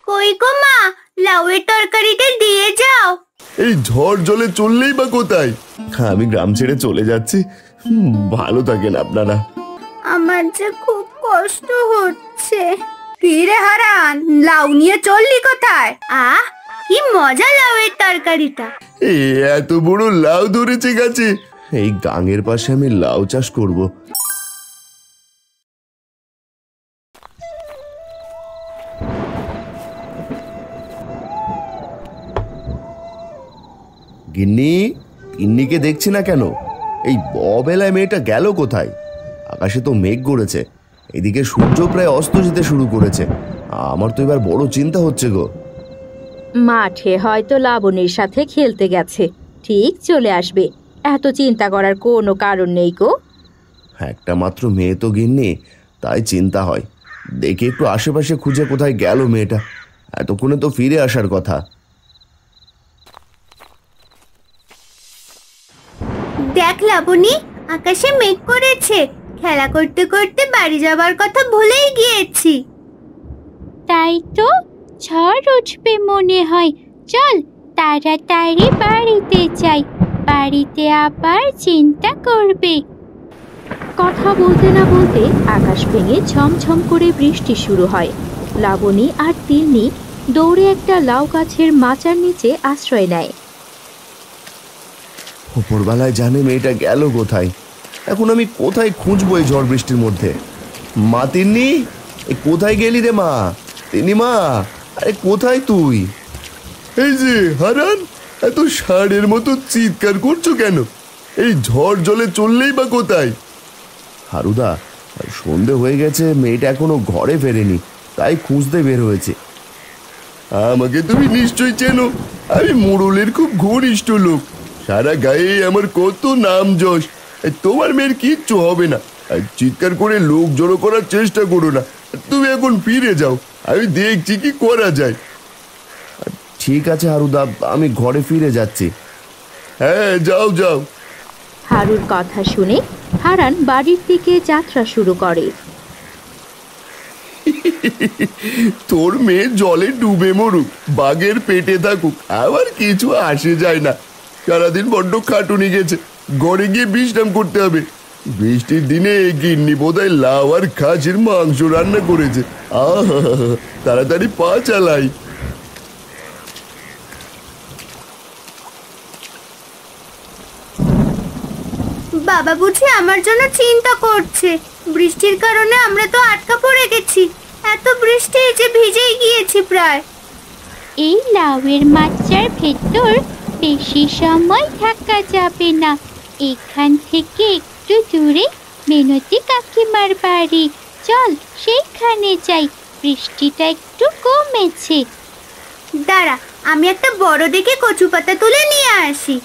কই গো মা, লাউয়ের তরকারিটা দিয়ে যাও। এই ঝড় জলে চললেই বা কোথায়? আমি গ্রাম ছেড়ে চলে যাচ্ছি। ভালো থাকেন আপনারা। আমার যে খুব কষ্ট হচ্ছে। কি রে হারান, লাউ নিয়ে চললি কোথায়? আহ, কি মজা লাউয়ের তরকারিটা। এত বড় লাউ ধরেছে গাছে। এই গাঙের পাশে আমি লাউ চাষ করব। গিন্নি, গিন্নিকে দেখছি না কেন? এই অবেলায় মেয়েটা গেল কোথায়? আকাশে তো মেঘ গড়েছে, এদিকে সূর্য প্রায় অস্ত যেতে শুরু করেছে। আমার তো এবার বড় চিন্তা হচ্ছে গো। মাঠে হয়তো লাবণীর সাথে খেলতে গেছে, ঠিক চলে আসবে। এত চিন্তা করার কোনো কারণ নেই গো। একটা মাত্র মেয়ে তো গিন্নি, তাই চিন্তা হয়। দেখে একটু আশেপাশে খুঁজে কোথায় গেল মেয়েটা। এতক্ষণে তো ফিরে আসার কথা। দেখ লাবণী, আকাশে মেঘ করেছে। খেলা করতে করতে বাড়ি যাবার কথা ভুলেই গিয়েছি। তাই তো, ঝড় উঠবে মনে হয়। চল তাড়াতাড়ি বাড়িতে যাই, বাড়িতে আবার চিন্তা করবে। কথা বলতে না বলতে আকাশ ভেঙে ঝমঝম করে বৃষ্টি শুরু হয়। লাবণী আর তিন্নি দৌড়ে একটা লাউ গাছের মাচার নিচে আশ্রয় নেয়। ওপরবেলায় জানে মেয়েটা গেল কোথায়। এখন আমি কোথায় খুঁজবো এই ঝড় বৃষ্টির মধ্যে? মা তিন্নি, কোথায় গেলি রে মা? তিন্নি মা, আরে কোথায় তুই? এই যে হারান, এত ষাঁড়ের মতো চিৎকার করছো কেন? এই ঝড় জলে চললেই বা কোথায়? হারুদা, সন্ধে হয়ে গেছে, মেয়েটা এখনো ঘরে ফেরেনি, তাই খুঁজতে বের হয়েছে। আমাকে তুমি নিশ্চয়ই চেনো, আমি মোড়লের খুব ঘনিষ্ঠ লোক। সারা গায়ে আমার কত নাম যশ। তোমার মেয়ের কিচ্ছু হবে না। চিৎকার করে লোক জড়ো করার চেষ্টা করো না। তুমি এখন ফিরে যাও, আমি দেখছি কি করা যায়। ঠিক আছে হারুদা, আমি ঘরে ফিরে যাচ্ছি। হ্যাঁ, যাও যাও। হারুর কথা শুনে হারান বাড়ির দিকে যাত্রা শুরু করে। তোর মেয়ে জলে ডুবে মরুক, বাঘের পেটে থাকুক, আবার কিছু আসে যায় না। সারাদিন বড্ড খাটুনি গেছে, ঘরে গিয়ে বিশ্রাম করতে হবে। বৃষ্টির দিনে গিন্নি বোধহয় লাউ আর খাসির মাংস রান্না করেছে। আহা, তাড়াতাড়ি পা চালাই। বাবা বুঝি আমার জন্য চিন্তা করছে। বৃষ্টির কারণে আমরা তো আটকা পড়ে গেছি। এত বৃষ্টি যে ভিজেই গিয়েছি প্রায়। এই লাউয়ের মাচার ভেতর বেশি সময় থাকা যাবে না। এখান থেকে একটু দূরে মিনতি কাকিমার বাড়ি, চল সেইখানে যাই। বৃষ্টিটা একটু কমেছে। দাঁড়া, আমি একটা বড় দেখে কচু পাতা তুলে নিয়ে আসি।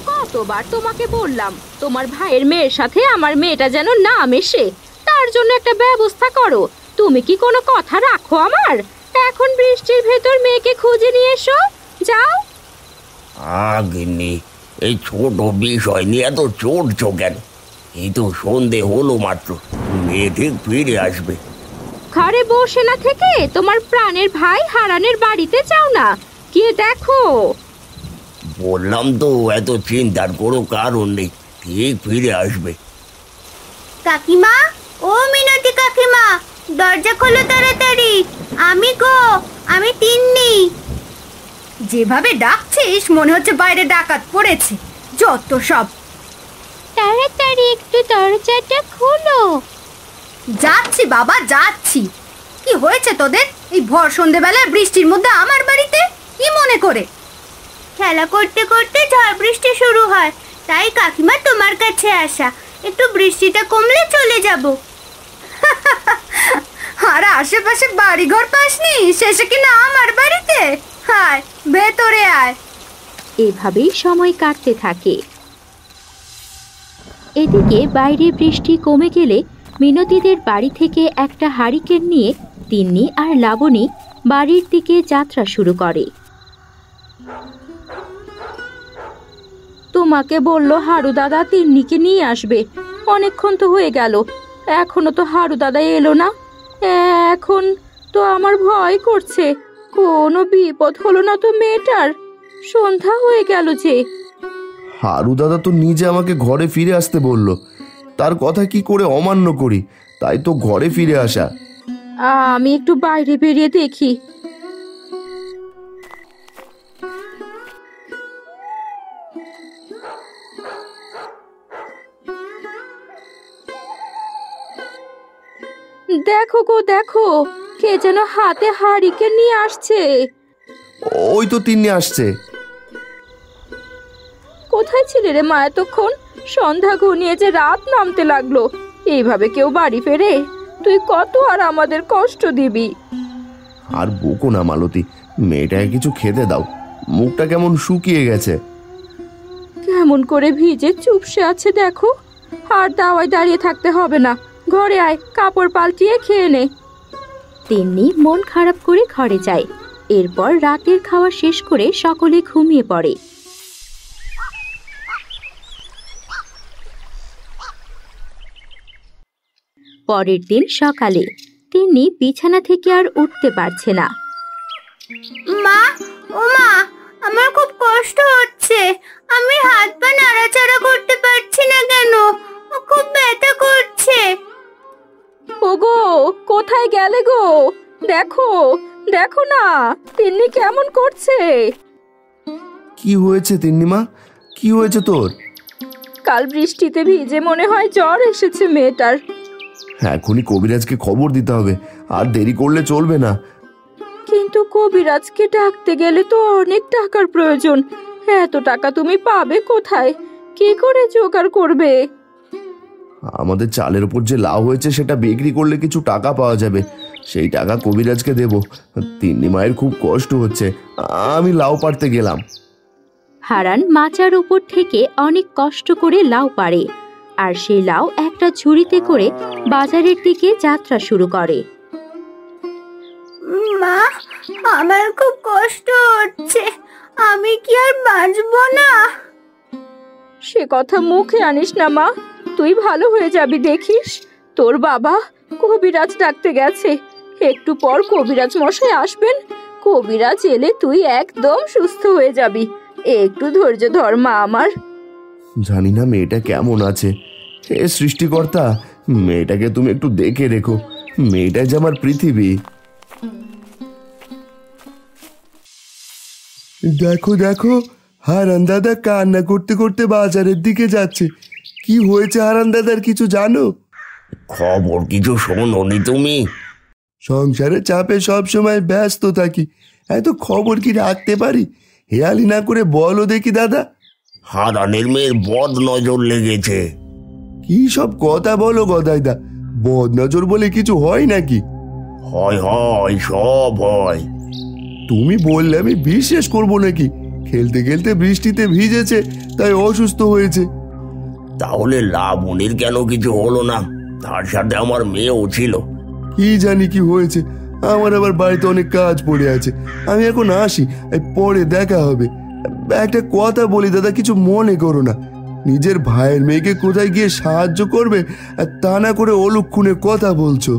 কতবার তোমাকে বললাম তোমার ভাইয়ের মেয়ের সাথে আমার মেয়েটা যেন না মেশে, তার জন্য একটা ব্যবস্থা করো। তুমি কি কোনো কথা রাখো আমার? এখন বৃষ্টির ভেতর মেয়েকে খুঁজে নিয়ে এসো, যাও। গিন্নি, এই ছোট বিষয় নিয়ে এত চড়ছো কেন? এই তো সন্ধে হলো মাত্র, মেয়ে ঠিক ফিরে আসবে। ঘরে বসে না থেকে তোমার প্রাণের ভাই হারানের বাড়িতে যাও না, গিয়ে দেখো। বললাম তো, এত চিন্তার কোনো কারণ নেই, ঠিক ফিরে আসবে। কাকিমা, ও মিনতি কাকিমা, দরজা খোলো তাড়াতাড়ি। আমি গো, আমি তিন্নি। যেভাবে ডাকছিস মনে হচ্ছে বাইরে ডাকাত পড়েছে। যত সব। তাড়াতাড়ি একটু দরজাটা খোলো। যাচ্ছি বাবা, যাচ্ছি। কি হয়েছে তোদের এই ভর সন্ধেবেলায় বৃষ্টির মধ্যে আমার বাড়িতে? কি মনে করে? খেলা করতে করতে ঝড় বৃষ্টি শুরু হয়, তাই কাকিমা তোমার কাছে আসা। একটু বৃষ্টিটা কমলে চলে যাব। আর আশেপাশে বাড়িঘর পাসনি, শেষে কিনা আমার বাড়িতে? হায়, ভেতরে আয়। এভাবেই সময় কাটতে থাকে। এদিকে বাইরে বৃষ্টি কমে গেলে মিনতিদের বাড়ি থেকে একটা হারিকেন নিয়ে তিন্নি আর লাবণী বাড়ির দিকে যাত্রা শুরু করে। তোমাকে বলল হারু দাদা তিন্নিকে নিয়ে আসবে, অনেকক্ষণ তো হয়ে গেল, এখনো তো হারু দাদা এলো না। এখন তো আমার ভয় করছে, কোনো বিপদ হলো না তো মেয়েটার? সন্ধ্যা হয়ে গেল যে। হারু দাদা তো নিজে আমাকে ঘরে ফিরে আসতে বলল, তার কথা কি করে অমান্য করি? তাই তো ঘরে ফিরে আসা। আমি একটু বাইরে বেরিয়ে দেখি। দেখো গো দেখো, কে যেন হাতে হাঁড়িকে নিয়ে আসছে। ওই তো তিন্নি আসছে। কোথায় ছিলে রে মা এতক্ষণ? সন্ধ্যা ঘনিয়ে যে রাত নামতে লাগলো, এইভাবে কেউ বাড়ি ফেরে? তুই কত আর আমাদের কষ্ট দিবি। আর বকো না মালতী, মেয়েটাকে কিছু খেতে দাও, মুখটা কেমন শুকিয়ে গেছে। কেমন করে ভিজে চুপসে আছে দেখো। আর দাওয়ায় দাঁড়িয়ে থাকতে হবে না, ঘরে আয়, কাপড় পাল্টিয়ে খেয়ে নে। তিন্নি মন খারাপ করে ঘরে যায়। এরপর রাতের খাওয়া শেষ করে সকলে ঘুমিয়ে পড়ে। পরের দিন সকালে তিন্নি বিছানা থেকে আর উঠতে পারছে না। মা, ও মা, আমার খুব কষ্ট হচ্ছে। আমি হাত পা নাড়াচাড়া করতে পারছি না কেন? খুব ব্যথা করছে। ওগো, কোথায় গেলে গো? দেখো দেখো না, তিন্নি কেমন করছে। কি হয়েছে তিন্নিমা, কি হয়েছে তোর? কাল বৃষ্টিতে ভিজে মনে হয় জ্বর এসেছে মেয়েটার। এখনই কবিরাজকে খবর দিতে হবে, আর দেরি করলে চলবে না। কিন্তু কবিরাজকে ডাকতে গেলে তো অনেক টাকার প্রয়োজন। এত টাকা তুমি পাবে কোথায়? কি করে জোগাড় করবে? আমাদের চালের উপর যে লাউ হয়েছে সেটা বিক্রি করলে কিছু টাকা পাওয়া যাবে, সেই টাকা কবিরাজকে দেব। তিন্নি মায়ের খুব কষ্ট হচ্ছে, আমি লাউ পাড়তে গেলাম। হারান মাচার উপর থেকে অনেক কষ্ট করে লাউ পাড়ে, আর সেই লাউ একটা ঝুড়িতে করে বাজারের দিকে যাত্রা শুরু করে। মা, আমার খুব কষ্ট হচ্ছে। আমি কি আর বাঁচবো না? সে কথা মুখে আনিস না মা, তুই ভালো হয়ে যাবি দেখিস। তোর বাবা কবিরাজ ডাকতে গেছে, একটু পর কবিরাজ মশাই আসবেন। কবিরাজ এলে তুই একদম সুস্থ হয়ে যাবি। একটু ধৈর্য ধর মা আমার। জানি না মেয়েটা কেমন আছে। হে সৃষ্টিকর্তা, মেয়েটাকে তুমি একটু দেখে রেখো, মেয়েটাই যে আমার পৃথিবী। দেখো দেখো, হারান দাদা কান্না করতে করতে বাজারের দিকে যাচ্ছে। কি হয়েছে হারান দাদার, কিছু জানো? খবর কিছু শোনোনি তুমি? সংসারের চাপে সব সময় ব্যস্ত থাকি, এত খবর কি রাখতে পারি? হেয়ালি না করে বলো দেখি দাদা। হারানের মেয়ের বদ নজর লেগেছে। কি সব কথা বলো গদাইদা, বদনজর বলে কিছু হয় নাকি? হয় হয়, সব হয়। তুমি বললে আমি বিশ্বাস করবো নাকি? খেলতে খেলতে বৃষ্টিতে ভিজেছে, তাই অসুস্থ হয়েছে। তাহলে লাবণীর কেন কিছু হলো না? তার সাথে আমার মেয়েও ছিল। কি জানি কি হয়েছে, আমার আবার বাড়িতে অনেক কাজ পড়ে আছে। আমি এখন আসি, পরে দেখা হবে। একটা কথা বলি দাদা, কিছু মনে করো না। নিজের ভাইয়ের মেয়েকে কোথায় গিয়ে সাহায্য করবে, আর তা না করে অলক্ষণে কথা বলছো।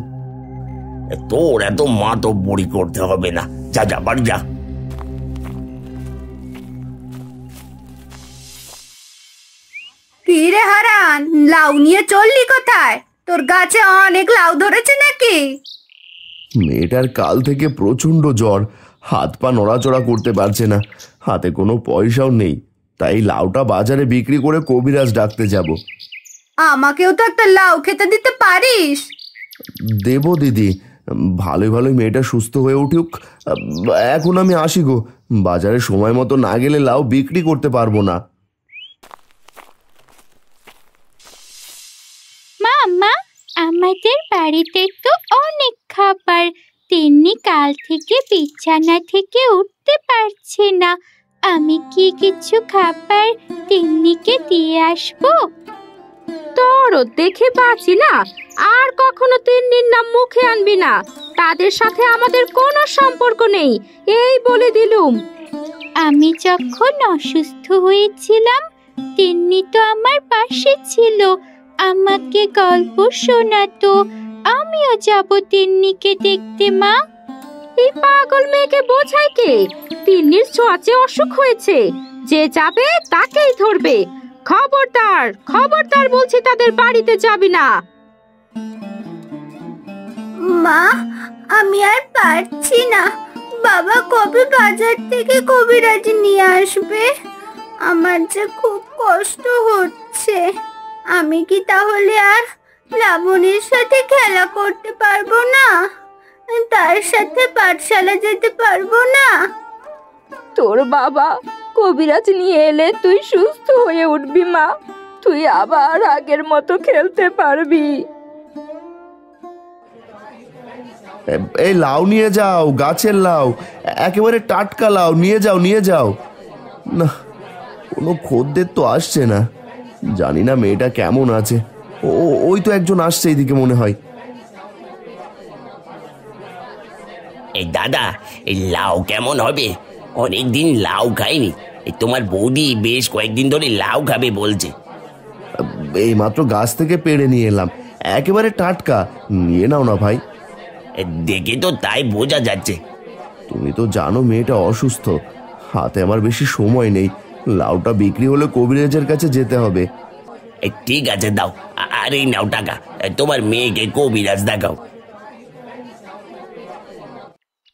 তোর এত মাতব্বরি করতে হবে না, যা যা বাড়ি যা। কি রে হারান, লাউ নিয়ে চললি কোথায়? তোর গাছে অনেক লাউ ধরেছে নাকি? মেয়েটার কাল থেকে প্রচন্ড জ্বর, হাত পা নড়াচড়া করতে পারছে না, হাতে কোনো পয়সাও নেই। তাই লাউটা বাজারে বিক্রি করে কবিরাজ ডাকতে যাব। আমাকেও তো একটা লাউ খেতে দিতে পারিস। দেব দিদি, ভালোই ভালোই মেয়েটা সুস্থ হয়ে উঠুক। এখন আমি আসি গো, বাজারে সময় মতো না গেলে লাউ বিক্রি করতে পারবো না। মামা, আমাদের বাড়িতে তো অনেক খাবার। তিন্নি কাল থেকে বিছানা থেকে উঠতে পারছে না। আমি কি কিছু খাবার তিন্নিকে দিয়ে আসবো? তোর দেখে বাঁচি না, আর কখনো তিন্নির নাম মুখে আনবি না। তাদের সাথে আমাদের কোনো সম্পর্ক নেই, এই বলে দিলুম। আমি যখন অসুস্থ হয়েছিলাম, তিন্নি তো আমার পাশে ছিল। আমাকে গল্প শোনাতো। আমিও যাব তিন্নিকে দেখতে মা। এই পাগল মেয়েকে বোঝায় কে? তিন্নির ছোঁয়াচে অসুখ হয়েছে, যে যাবে তাকেই ধরবে। খবরদার, খবরদার বলছি, তাদের বাড়িতে যাবি না। মা, আমি আর পারছি না। বাবা কবে বাজার থেকে কবিরাজ নিয়ে আসবে? আমার যে খুব কষ্ট হচ্ছে। আমি কি তাহলে আর লাবণীর সাথে খেলা করতে পারবো না? তার সাথে পাঠশালা যেতে পারবো না? তোর বাবা কবিরাজ নিয়ে এলে তুই সুস্থ হয়ে উঠবি মা। তুই আবার আগের মতো খেলতে পারবি। এই লাউ নিয়ে যাও, গাছের লাউ, একেবারে টাটকা লাউ নিয়ে যাও, নিয়ে যাও। না, কোনো খদ্দের তো আসছে না। জানি না মেয়েটা কেমন আছে। ওই তো একজন আসছে এইদিকে মনে হয়। এই দাদা, এই লাউ কেমন হবে? অনেকদিন লাউ খাইনি। এই তোমার বৌদি বেশ কয়েকদিন ধরে লাউ খাবে বলছে। এই মাত্র গাছ থেকে পেড়ে নিয়ে এলাম, একেবারে টাটকা। নিয়ে নাও না ভাই। দেখে তো তাই বোঝা যাচ্ছে। তুমি তো জানো মেয়েটা অসুস্থ, হাতে আমার বেশি সময় নেই। লাউটা বিক্রি হলে কবিরাজের কাছে যেতে হবে। ঠিক আছে, দাও। আর এই নাও টাকা, তোমার মেয়েকে কবিরাজ দেখাও।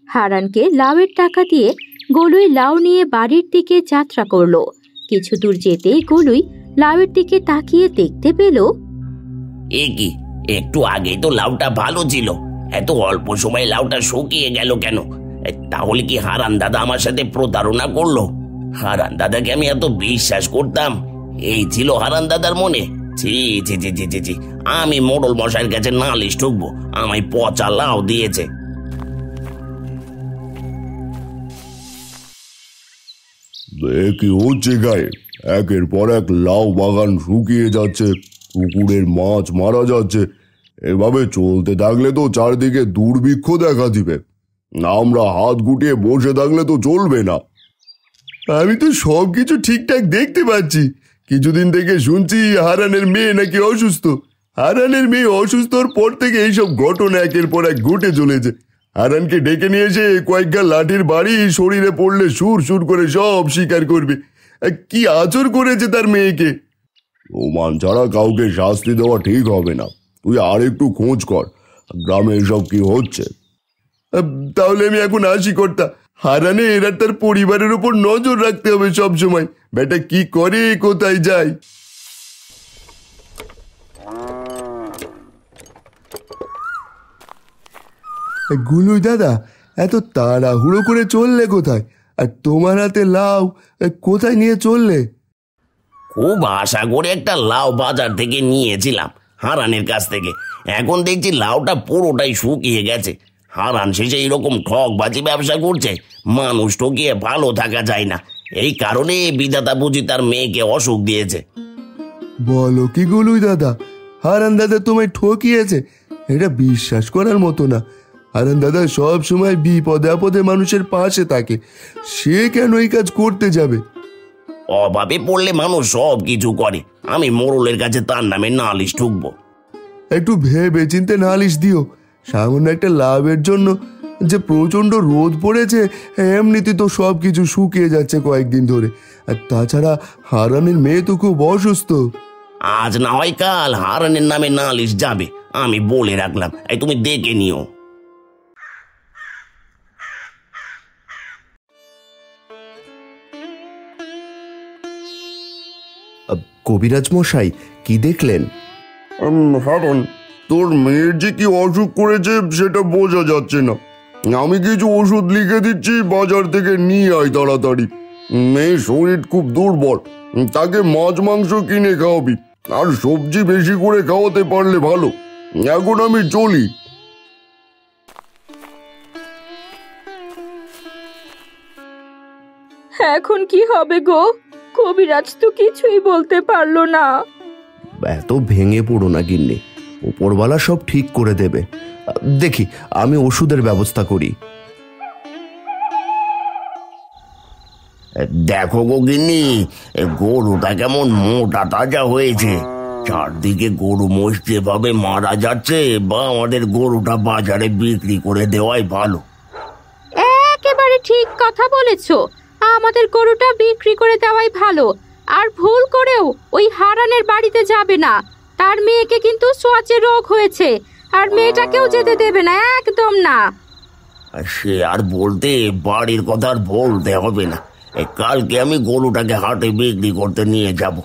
হারানকে লাউয়ের টাকা দিয়ে গোলুই লাউ নিয়ে বাড়ির দিকে যাত্রা করলো। কিছু দূর যেতেই গোলুই লাউয়ের দিকে তাকিয়ে দেখতে পেল, এ কি, একটু আগে তো লাউটা ভালো ছিল, এত অল্প সময় লাউটা শুকিয়ে গেল কেন? তাহলে কি হারান দাদা আমার সাথে প্রতারণা করলো? হারান দাদাকে আমি এত বিশ্বাস করতাম, এই ছিল হারান দাদার মনে? ছি ছি ছি ছি ছি ছি, আমি মোড়ল মশাইয়ের কাছে নালিশ ঠুকবো, আমায় পচা লাউ দিয়েছে। কি হচ্ছে গায়ে? একের পর এক লাউ বাগান শুকিয়ে যাচ্ছে, পুকুরের মাছ মারা যাচ্ছে। এভাবে চলতে থাকলে তো চারদিকে দুর্ভিক্ষ দেখা দিবে। আমরা হাত গুটিয়ে বসে থাকলে তো চলবে না। আমি তো সবকিছু ঠিকঠাক দেখতে পাচ্ছি। কিছুদিন থেকে শুনছি হারানের মেয়ে নাকি অসুস্থ। হারানের মেয়ে অসুস্থর পর থেকে এইসব ঘটনা একের পর এক ঘটে চলেছে। হারানকে ডেকে নিয়ে এসে কয়েক গা লাঠির বাড়ি শরীরে পড়লে সুর সুর করে সব স্বীকার করবে। কি আচর করেছে তার মেয়েকে। প্রমাণ ছাড়া কাউকে শাস্তি দেওয়া ঠিক হবে না। তুই আর একটু খোঁজ কর, গ্রামে এসব কি হচ্ছে। তাহলে আমি এখন আসি কর্তা। হারানে এরা তার পরিবারের উপর নজর রাখতে হবে সব সময়। বেটা কি করে, কোথায় যায়। গুলুই দাদা, এত তাড়াহুড়ো করে চললে কোথায়? আর তোমার হাতে লাউ কোথায় নিয়ে চললে? খুব আশা করে একটা লাউ বাজার থেকে নিয়েছিলাম হারানের কাছ থেকে। এখন দেখছি লাউটা পুরোটাই শুকিয়ে গেছে। হারান শেষে এইরকম ঠকবাজি ব্যবসা করছে। মানুষ ঠকিয়ে ভালো থাকা যায় না, এই কারণে বিধাতা বুঝি তার মেয়েকে অসুখ দিয়েছে। বলো কি গুলুই দাদা, হারান দাদা তোমায় ঠকিয়েছে? এটা বিশ্বাস করার মতো না। হারান দাদা সব সময় বিপদে আপদে মানুষের পাশে থাকে, সে কেন এই কাজ করতে যাবে? অভাবে পড়লে মানুষ সব কিছু করে। আমি মোড়লের কাছে তার নামে নালিশ ঠুকবো। একটু ভেবে চিন্তে নালিশ দিও। সামান্য একটা লাভের জন্য যে প্রচন্ড রোদ পড়েছে, এমনিতে তো সব কিছু শুকিয়ে যাচ্ছে কয়েকদিন ধরে। আর তাছাড়া হারানের মেয়ে তো খুব অসুস্থ। আজ না হয় কাল হারানের নামে নালিশ যাবে, আমি বলে রাখলাম। এই তুমি দেখে নিও। কবিরাজ মশাই, কি দেখলেন? হারান, তোর মেয়ের যে কি অসুখ করেছে সেটা বোঝা যাচ্ছে না। আমি কিছু ওষুধ লিখে দিচ্ছি, বাজার থেকে নিয়ে আয় তাড়াতাড়ি। মেয়ের শরীর খুব দুর্বল, তাকে মাছ মাংস কিনে খাওয়াবি, আর সবজি বেশি করে খাওয়াতে পারলে ভালো। এখন আমি চলি। এখন কি হবে গো? কবিরাজ তো কিছুই বলতে পারলো না। এত ভেঙে পড়ো না গিন্নি, উপরওয়ালা সব ঠিক করে দেবে। দেখি আমি ওষুধের ব্যবস্থা করি। দেখো গো গিন্নি, গরুটা কেমন মোটা তাজা হয়েছে। চারদিকে গরু মোষ যেভাবে মারা যাচ্ছে, বা আমাদের গরুটা বাজারে বিক্রি করে দেওয়াই ভালো। একেবারে ঠিক কথা বলেছো, আমাদের গরুটা বিক্রি করে দেওয়াই ভালো। আর ভুল করেও ওই হারানের বাড়িতে যাবে না, তার মেয়েকে কিন্তু সোয়াচে রোগ হয়েছে, আর মেয়েটাকেও যেতে দেবে না, একদম না। আর সে আর বলতে, বাড়ির কথা আর বলতে হবে না। কালকে আমি গরুটাকে হাটে বিক্রি করতে নিয়ে যাব।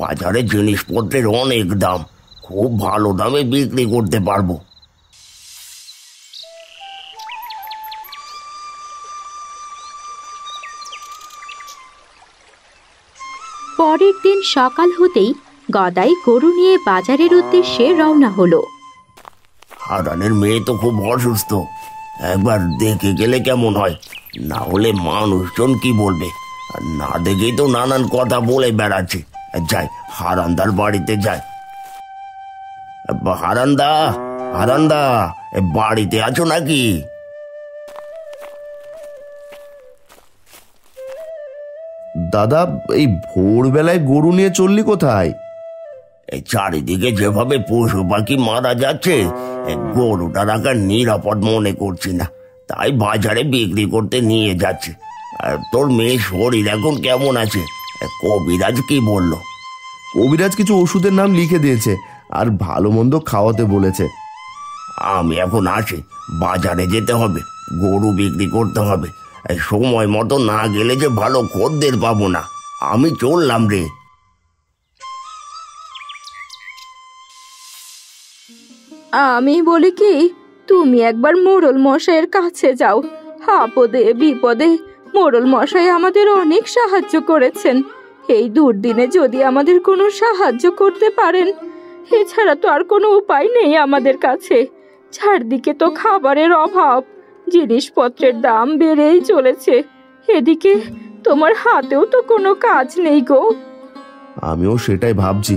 বাজারে জিনিসপত্রের অনেক দাম, খুব ভালো দামে বিক্রি করতে পারবো। পরের দিন সকাল হতেই গদাই গরু নিয়ে বাজারের উদ্দেশ্যে রওনা হলো। হারানের মেয়ে তো খুব অসুস্থ, একবার দেখে গেলে কেমন হয়? না হলে মানুষজন কি বলবে? আর না দেখেই তো নানান কথা বলে বেড়াচ্ছে। যাই, হারানদার বাড়িতে যাই। হারান্দা, হারান্দা, বাড়িতে আছো নাকি? দাদা, এই ভোরবেলায় গরু নিয়ে চললি কোথায়? এই চারিদিকে যেভাবে পশু পাখি মারা যাচ্ছে, গরুটা রাখার নিরাপদ মনে করছি না, তাই বাজারে বিক্রি করতে নিয়ে যাচ্ছে। আর তোর মেয়ের শরীর এখন কেমন আছে? কবিরাজ কি বললো? কবিরাজ কিছু ওষুধের নাম লিখে দিয়েছে, আর ভালো মন্দ খাওয়াতে বলেছে। আমি এখন আসি, বাজারে যেতে হবে, গরু বিক্রি করতে হবে। সময় মতো না গেলে যে ভালো খদ্দের পাবো না। আমি চললাম রে। আমি বলি কি, তুমি একবার মোড়ল মশাইয়ের কাছে যাও। আপদে বিপদে মোড়ল মশাই আমাদের অনেক সাহায্য করেছেন। এই দুর্দিনে যদি আমাদের কোনো সাহায্য করতে পারেন, এছাড়া তো আর কোনো উপায় নেই আমাদের কাছে। চারদিকে তো খাবারের অভাব, জিনিসপত্রের দাম বেড়েই চলেছে। এদিকে তোমার হাতেও তো কোনো কাজ নেই গো। আমিও সেটাই ভাবছি,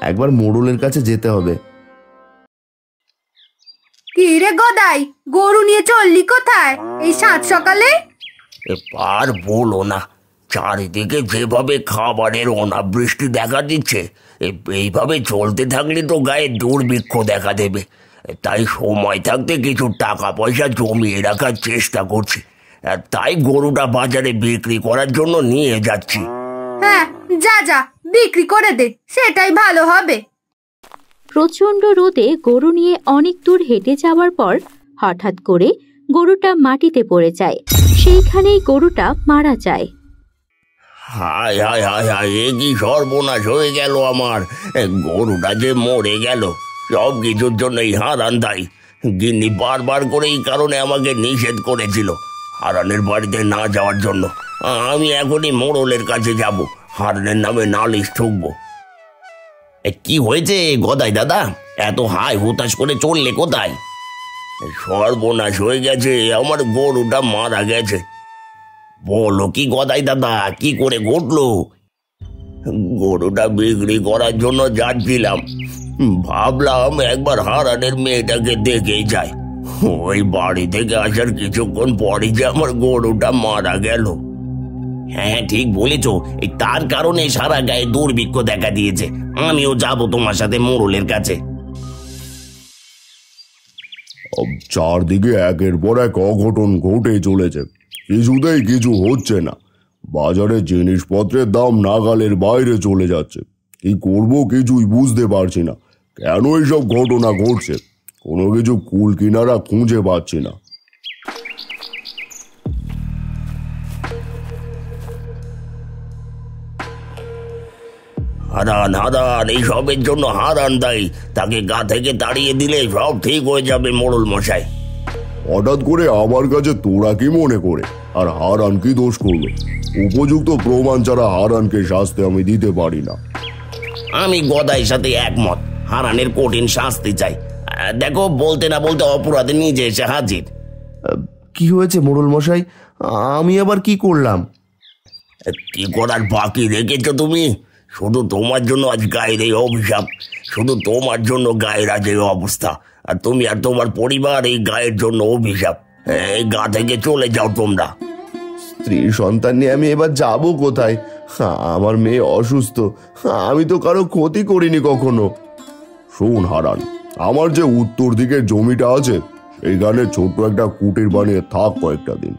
একবার মোড়লের কাছে যেতে হবে। কি রে গদাই, গরু নিয়ে চললি কোথায় এই সাত সকালে? আর বলো না, চারিদিকে যেভাবে খাবারের অনাবৃষ্টি দেখা দিচ্ছে, এইভাবে চলতে থাকলে তো গায়ে দুর্ভিক্ষ দেখা দেবে। তাই সময় থাকতে কিছু টাকা পয়সা জমিয়ে রাখার চেষ্টা করছি, আর তাই গরুটা বাজারে বিক্রি করার জন্য নিয়ে যাচ্ছি। হ্যাঁ, যা যা, বিক্রি করে দে, সেটাই ভালো হবে। প্রচণ্ড রোদে গরু নিয়ে অনেক দূর হেঁটে যাওয়ার পর হঠাৎ করে গরুটা মাটিতে পড়ে যায়। সেইখানেই গরুটা মারা যায়। হায় হায় হায় হায়, এ কি সর্বনাশ হয়ে গেল আমার! গরুটা যে মরে গেল, সব কিছুর জন্য এই হারান দায়ী। গিন্নি বারবার করে এই কারণে আমাকে নিষেধ করেছিল হারানের বাড়িতে না যাওয়ার জন্য। আমি এখনই মোড়লের কাছে যাব, হারানের নামে নালিশ ঠুকবো। কি হয়েছে গদাই দাদা, এত হাই হুতাশ করে চললে কোথায়? সর্বনাশ হয়ে গেছে, আমার গরুটা মারা গেছে। বলো কি গদাই দাদা, কি করে ঘটলো? গরুটা বিক্রি করার জন্য যাচ্ছিলাম, ভাবলাম একবার হারানের মেয়েটাকে দেখেই যাই। ওই বাড়ি থেকে আসার কিছুক্ষণ পরই যে আমার গরুটা মারা গেল। হ্যাঁ, ঠিক বলেছ, এই তার কারণে সারা গায়ে দুর্ভিক্ষ দেখা দিয়েছে। আমিও যাব তোমার সাথে মোড়লের কাছে। চারদিকে একের পর এক অঘটন ঘটে চলেছে, কিছুতেই কিছু হচ্ছে না। বাজারে জিনিসপত্রের দাম নাগালের বাইরে চলে যাচ্ছে। কি করব কিছুই বুঝতে পারছি না। কেন এইসব ঘটনা ঘটছে, কোনো কিছু কুল কিনারা খুঁজে পাচ্ছি না। হারান, হারান, এই সবের জন্য হারান দায়ী। তাকে গা থেকে তাড়িয়ে দিলে সব ঠিক হয়ে যাবে মোড়ল মশাই। হঠাৎ করে আমার কাছে তোরা কি মনে করে? আর হারান কি দোষ করলো? উপযুক্ত প্রমাণ ছাড়া হারানকে শাস্তি আমি দিতে পারি না। আমি গদাইয়ের সাথে একমত, হারানের কঠিন শাস্তি চাই। দেখো, বলতে না বলতে অপরাধে নিজে এসে হাজির। কি হয়েছে মোড়ল মশাই? আমি আবার কি করলাম? কি করার বাকি রেখেছো তুমি? শুধু তোমার জন্য আজ গায়ের এই অভিশাপ, শুধু তোমার জন্য গায়ের আজ এই অবস্থা। আর তুমি আর তোমার পরিবার এই গায়ের জন্য অভিশাপ। এই গা থেকে চলে যাও তোমরা। স্ত্রী সন্তান নিয়ে আমি এবার যাব কোথায়? আমার মেয়ে অসুস্থ, আমি তো কারো ক্ষতি করিনি কখনো। শোন হারান, আমার যে উত্তর দিকের জমিটা আছে সেইখানে ছোট্ট একটা কুটির বানিয়ে থাক কয়েকটা দিন।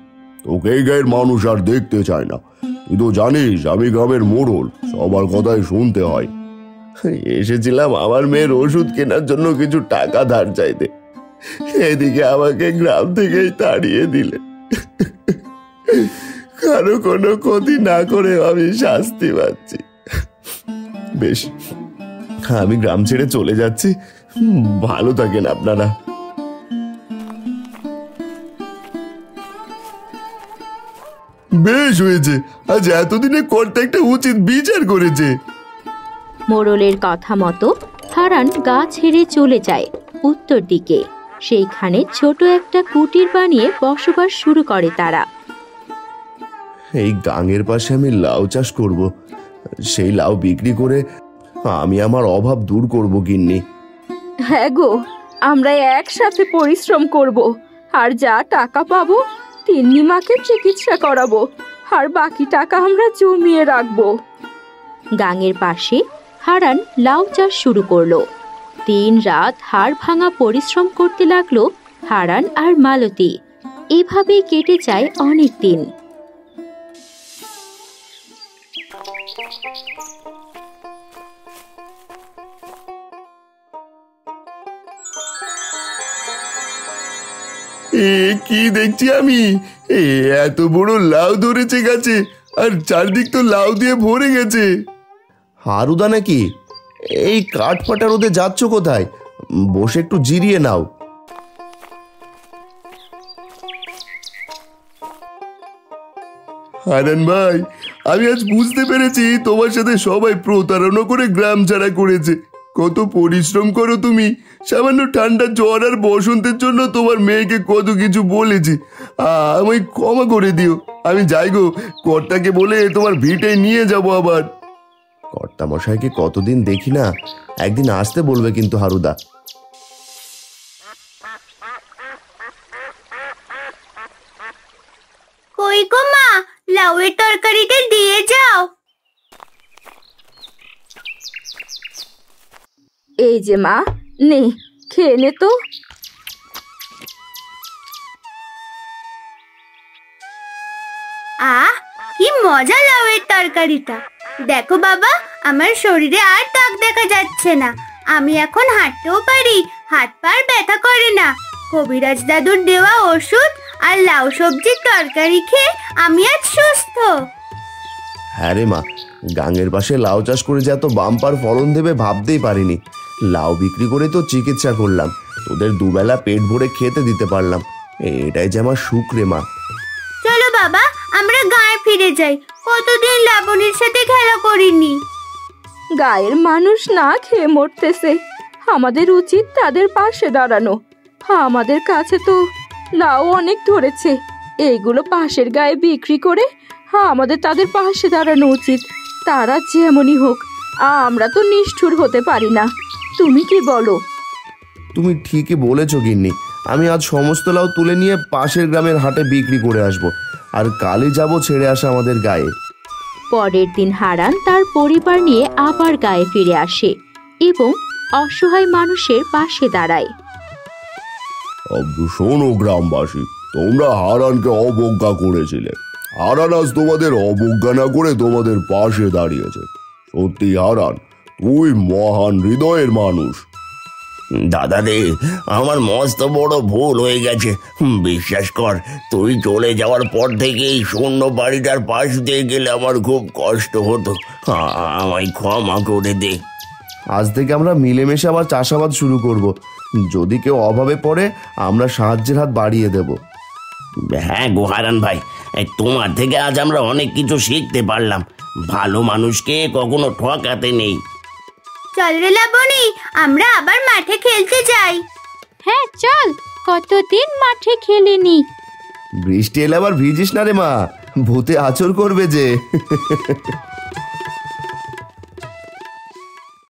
তোকে এই গায়ের মানুষ আর দেখতে চায় না। তুই তো জানিস আমি গ্রামের মোড়ল, সবার কথাই শুনতে হয়। এসেছিলাম আমার মেয়ের ওষুধ কেনার জন্য কিছু টাকা ধার চাইতে, এদিকে আমাকে গ্রাম থেকেই তাড়িয়ে দিলে। কারো কোনো ক্ষতি না করে আমি শাস্তি পাচ্ছি। বেশ, আমি গ্রাম ছেড়ে চলে যাচ্ছি। ভালো থাকেন আপনারা। বেশ হয়েছে, আজ এতদিনে কর্তা একটা উচিত বিচার করেছে। মোড়লের কথা মতো হারান গা ছেড়ে চলে যায় উত্তর দিকে। সেইখানে ছোট একটা কুটির বানিয়ে বসবাস শুরু করে তারা। এই গাঙের পাশে আমি লাউ চাষ করব, সেই লাউ বিক্রি করে আমি আমার অভাব দূর করব গিন্নি। হ্যাঁ গো, আমরা একসাথে পরিশ্রম করব, আর যা টাকা পাবো তিন্নি মাকে চিকিৎসা করাবো, আর বাকি টাকা আমরা জমিয়ে রাখবো। গাঙের পাশে হারান লাউ চাষ শুরু করলো। দিন রাত হাড় ভাঙা পরিশ্রম করতে লাগলো হারান আর মালতী। এভাবেই কেটে যায় অনেক দিন। কি দেখছি আমি? এত বড় লাউ ধরেছে গাছে, আর চারদিক তো লাউ দিয়ে ভরে গেছে। হারুদা নাকি? এই কাঠ ফাটা রোদে যাচ্ছ কোথায়? বসে একটু জিরিয়ে নাও। হারান ভাই, আমি আজ বুঝতে পেরেছি তোমার সাথে সবাই প্রতারণা করে গ্রাম ছাড়া করেছে। কত পরিশ্রম করো তুমি, সামান্য ঠান্ডা জ্বর আর বসন্তের জন্য তোমার মেয়েকে কত কিছু বলেছি। আমায় ক্ষমা করে দিও। আমি যাই গো, কর্তাকে বলে তোমার ভিটে নিয়ে যাব আবার। কর্তা মশাইকে কতদিন দেখি না, একদিন আসতে বলবে কিন্তু হারুদা। কই গো মা, লাউয়ের তরকারিটা দিয়ে যাও। এই যে মা, নে খেয়ে নে তো। আহ, কি মজা লাউয়ের তরকারিটা। দেখো বাবা, আমার শরীরে আর দাগ দেখা যাচ্ছে না। আমি এখন হাঁটতেও পারি, হাত পার ব্যথা করে না। কবিরাজ দাদুর দেওয়া ওষুধ আর লাউ সবজির তরকারি খেয়ে আমি আজ সুস্থ। হ্যাঁ রে মা, গাঙের পাশে লাউ চাষ করে যে এত বাম্পার ফলন দেবে ভাবতেই পারিনি। লাউ বিক্রি করে তো চিকিৎসা করলাম, তোদের দুবেলা পেট ভরে খেতে দিতে পারলাম। এটাই যে আমার সুখ রে মা। চলো বাবা, আমরা গায়ে ফিরে যাই। কতদিন লাবণীর সাথে খেলা করিনি। গায়ের মানুষ না খেয়ে মরতেছে, আমাদের উচিত তাদের পাশে দাঁড়ানো। আমাদের কাছে তো লাউ অনেক ধরেছে, এইগুলো পাশের গায়ে বিক্রি করে আমাদের তাদের পাশে দাঁড়ানো উচিত। তারা যেমনই হোক, আমরা তো নিষ্ঠুর হতে পারি না। তুমি কি বলো? তুমি ঠিকই বলেছো গিন্নি। আমি আজ সমস্ত লাউ তুলে নিয়ে পাশের গ্রামের হাটে বিক্রি করে আসবো, আর কালই যাব ছেড়ে আসা আমাদের গায়ে। পরের দিন হারান তার পরিবার নিয়ে আবার গায়ে ফিরে আসে এবং অসহায় মানুষের পাশে দাঁড়ায়। শোনো গ্রামবাসী, তোমরা হারানকে অবজ্ঞা করেছিলে। হারান আজ তোমাদের অবজ্ঞা না করে তোমাদের পাশে দাঁড়িয়েছে। সত্যি হারান, তুই মহান হৃদয়ের মানুষ। দাদা রে, আমার মস্ত বড় ভুল হয়ে গেছে। বিশ্বাস কর, তুই চলে যাওয়ার পর থেকে এই শূন্য বাড়িটার পাশ দিয়ে গেলে আমার খুব কষ্ট হতো। আমায় ক্ষমা করে দে। আজ থেকে আমরা মিলেমিশে আবার চাষাবাদ শুরু করব। যদি কেউ অভাবে পড়ে আমরা সাহায্যের হাত বাড়িয়ে দেব। হ্যাঁ গো হারান ভাই, তোমার থেকে আজ আমরা অনেক কিছু শিখতে পারলাম। ভালো মানুষকে কখনো ঠকাতে নেই। চল রে লাবণী, আমরা আবার মাঠে খেলতে যাই। হ্যাঁ চল, কতদিন মাঠে খেলিনি। বৃষ্টি এলে আবার ভিজিস না রে মা, ভূতে আঁচড় করবে যে।